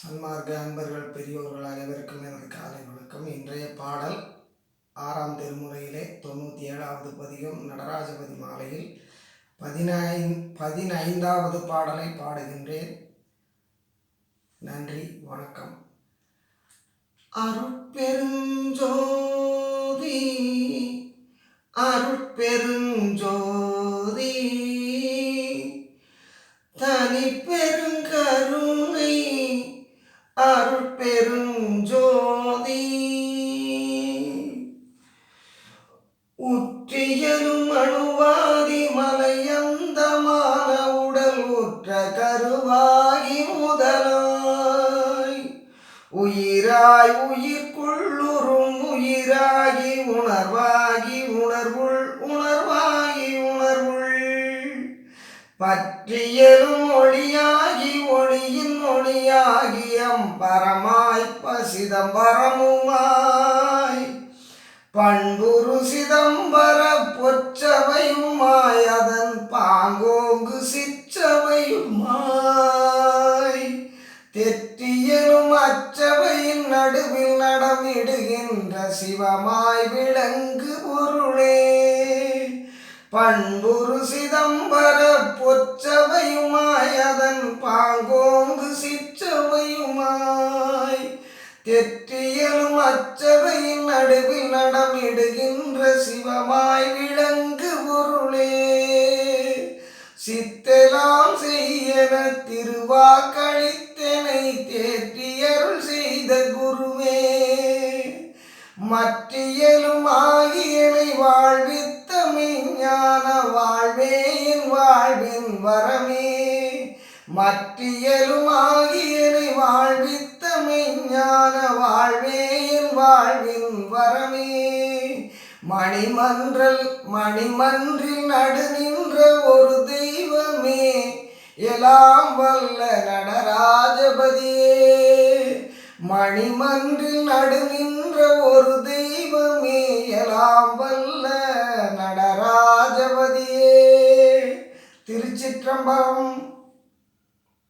சன்மார்க்க அன்பர்கள் பெரியோர்கள் அனைவருக்கும் எனது காலை வணக்கம். இன்றைய பாடல் 6ஆம் திருமுறையிலே 97வது பதிகம் நடராஜபதி மாலையில் 15வது பாடலை பாடுகின்றேன். நன்றி, வணக்கம். அருட்பெருஞ்சோதி அருட்பெருஞ்சோதி தனி பெருங்கருணை அருட்பெருஞ்சோதி உற்றியலும் அணுவாதி மலையந்தமான உடல் உற்ற கருவாகி முதலாய் உயிராய் உயிர்க்குள்ளுறும் உயிராகி உணர்வாகி உணர்வாகி பற்றியலும் ஒளியாகி ஒளியின் ஒளியாகி அம்பரமாய் பசிதம்பரமுமாய் பண்புரு சிதம்பர பொற்றவையுமாய் அதன் பாங்கோங்கு சிற்றவையுமாய் தெற்றியலும் அற்றவையின் நடுவில் நடமிடுகின்ற சிவமாய் விளங்கு பொருளே பண்புரு சிதம்பர பொற்றவையுமாய் அதன் பாங்கோங்கு சிற்றவையுமாய் தெற்றியலும் அற்றவையின் நடுவில் நடமிடுகின்ற சிவமாய் விளங்கு பொருளே சித்தெலாம் செய்யன திருவாக்களித்தனை தேற்றியருள் செய்த குருவே மற்றியலும் ஆகியனை வாழ்வித்த மெய்ஞான வாழ்வே என் வாழ்வின் வரமே மற்றியலும் ஆகியனை வாழ்வித்த மெய்ஞான வாழ்வே என் வாழ்வின் வரமே மணிமன்றில் நடு நின்ற ஒரு தெய்வமே எல்லாம் வல்ல நடராஜபதியே மணிமன்றில் நடு நின்ற ஒரு தெய்வமே எல்லாம் வல்ல நடராஜபதியே. திருச்சிற்றம்பலம்.